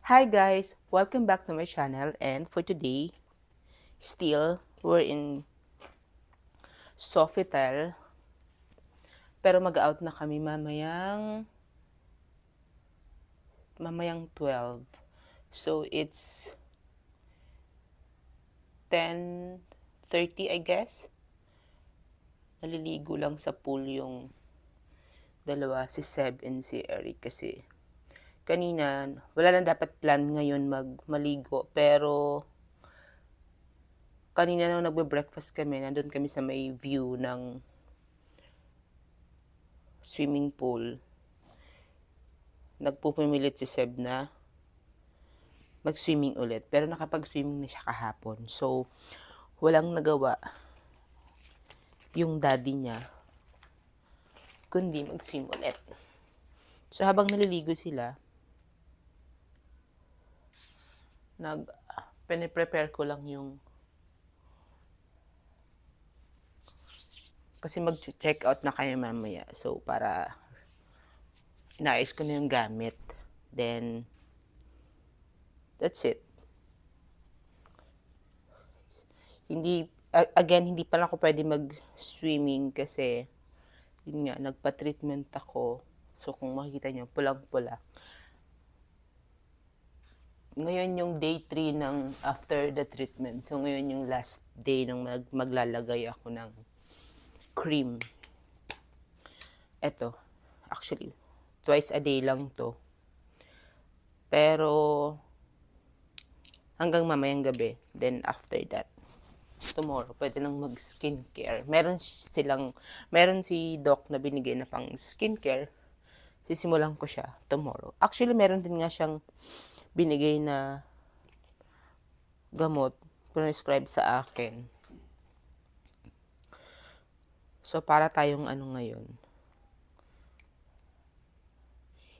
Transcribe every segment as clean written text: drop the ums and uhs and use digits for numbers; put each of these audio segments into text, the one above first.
Hi guys, welcome back to my channel, and for today, still we're in Sofitel, pero mag-out na kami mamayang 12. So it's 10:30 I guess. Naliligo lang sa pool yung dalawa, si Seb and si Eric, kasi kanina wala lang dapat plan ngayon maligo, pero kanina nung nagbe-breakfast kami, nandun kami sa may view ng swimming pool. Nagpupumilit si Seb na mag-swimming ulit, pero nakapag-swimming na siya kahapon. So, walang nagawa yung daddy niya kundi mag-swim ulit. So, habang naliligo sila, piniprepare ko lang yung kasi mag-check out na kayo mamaya. So, para inaayos ko na yung gamit. Then, that's it. Hindi pa lang ako pwede mag-swimming kasi yun nga, nagpa-treatment ako. So, kung makikita nyo, pulang-pula. Ngayon yung day 3 ng after the treatment. So, ngayon yung last day nang maglalagay ako ng cream. Eto, actually, twice a day lang to. Pero, hanggang mamayang gabi. Then, after that, tomorrow, pwede nang mag-skincare. Meron si Doc na binigay na pang skincare. Sisimulan ko siya tomorrow. Actually, meron din nga siyang binigay na gamot, prescribe sa akin. So, para tayong ngayon.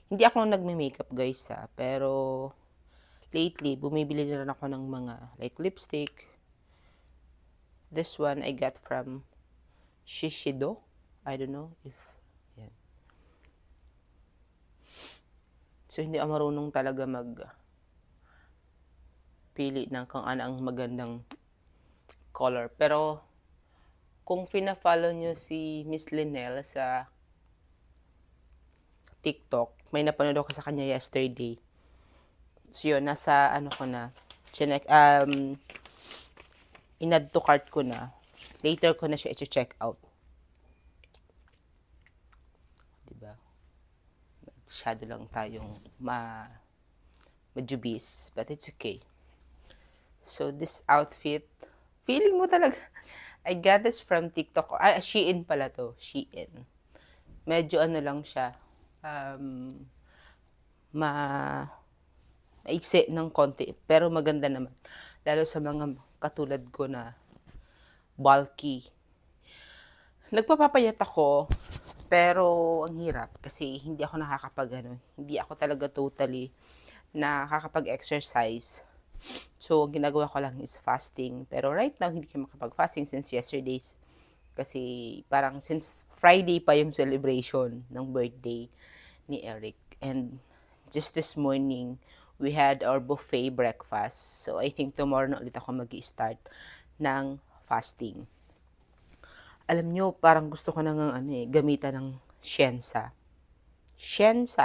Hindi ako nagme-makeup guys pero lately, bumibili na rin ako ng mga like lipstick. This one I got from Shiseido. I don't know if yan. So, hindi ako marunong talaga pili ng kung ano ang magandang color. Pero, kung pina-follow nyo si Miss Linel sa TikTok, may napanood ako sa kanya yesterday. So, yun, nasa ko na, in-add to cart ko na. Later ko na siya i-check out. Diba? Masyado lang tayong majubis, but it's okay. So, this outfit, feeling mo talaga, I got this from TikTok. Shein pala to. Shein. Medyo lang siya. Maiksi ng konti. Pero maganda naman. Lalo sa mga katulad ko na bulky. Nagpapapayat ako. Pero ang hirap. Kasi hindi ako hindi ako talaga totally nakakapag-exercise. So, ginagawa ko lang is fasting. Pero right now, hindi ko makapag-fasting since yesterday's. Kasi parang since Friday pa yung celebration ng birthday ni Eric. And just this morning, we had our buffet breakfast. So, I think tomorrow na ulit ako mag-i-start ng fasting. Alam nyo, parang gusto ko nang gamitan ng Scienza. Science.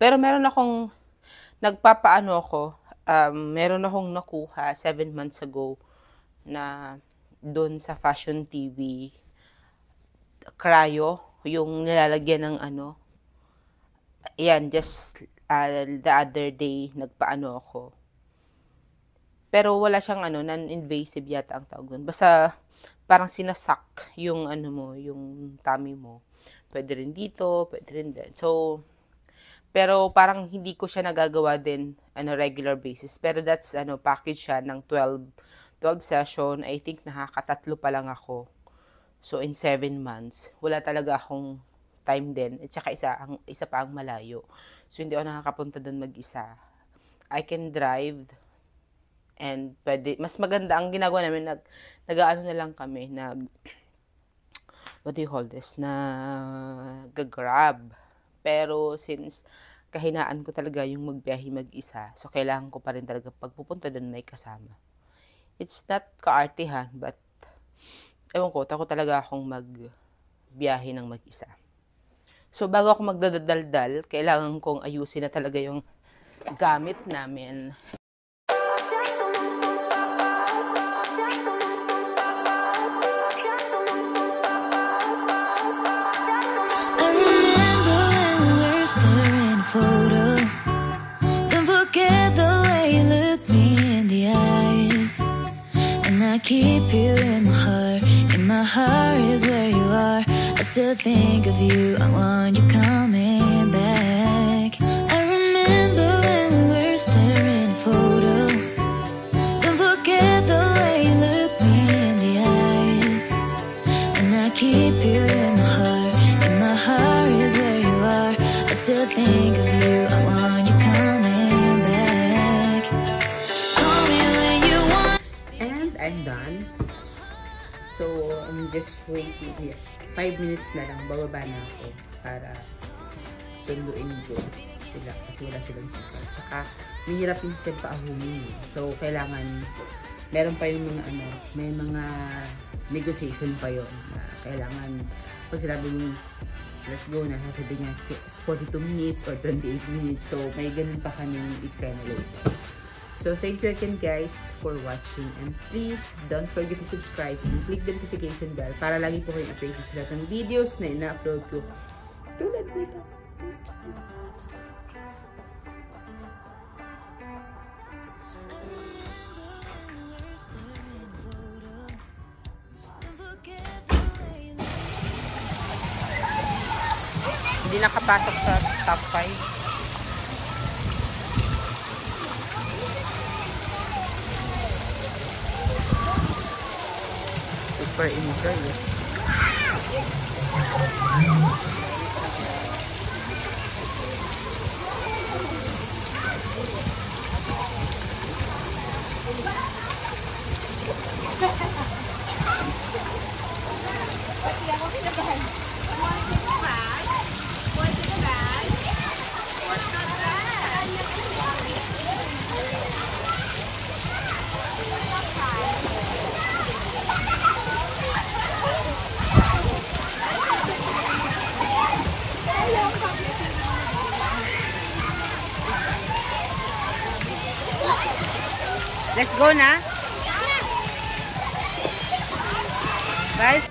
Pero meron akong, meron akong nakuha 7 months ago na doon sa Fashion TV, cryo, yung nilalagyan ng just the other day, ako. Pero wala siyang non-invasive yata ang tawag doon. Basta parang sinasak yung yung tummy mo. Pwede rin dito, pwede rin din. So, pero parang hindi ko siya nagagawa din regular basis. Pero that's package siya ng 12 session. I think nakakatatlo pa lang ako. So in 7 months, wala talaga akong time din. At saka isa pa ang malayo. So hindi ako nakakapunta doon mag-isa. I can drive and pwede, mas maganda ang ginagawa namin, nag-ano na lang kami, what do you call this? Nag-grab. Pero since kahinaan ko talaga yung magbiyahe mag-isa, so kailangan ko pa rin talaga pagpupunta doon may kasama. It's not kaartihan, but ewan ko, takot talaga akong magbiyahe ng mag-isa. So bago ako magdadaldal, kailangan kong ayusin na talaga yung gamit namin. Photo. Don't forget the way you look me in the eyes. And I keep you in my heart is where you are. I still think of you, I want you coming back. I remember when we were staring at a photo. Don't forget the way you look me in the eyes. And I keep you in my heart is where you are. I still think of you, I want you coming back. Call me when you want. And I'm done. So, I'm just waiting here. 5 minutes na lang, bababa na ako para sunduin ko sila kasi wala silang ticket. Tsaka, mahirap yung sila paahumin. So, kailangan, meron pa yung mga may mga negotiation pa yun na kailangan, pag sinabi mo, let's go na, sasabihin niya 42 minutes or 28 minutes. So, may ganun pa kaming eksena later. So, thank you again guys for watching. And please, don't forget to subscribe and click the notification bell para lagi po kayong updated sa lahat ng videos na ina-upload ko. Tulad nito. Hindi nakapasok sa top 5. Super enjoy eh. Let's go na. Guys.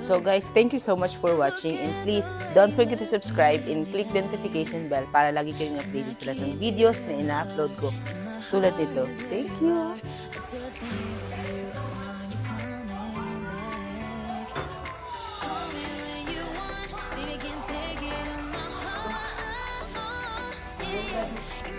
So guys, thank you so much for watching, and please don't forget to subscribe and click the notification bell para lagi kayong updated sa lahat ng videos na ina-upload ko tulad nito. Thank you! You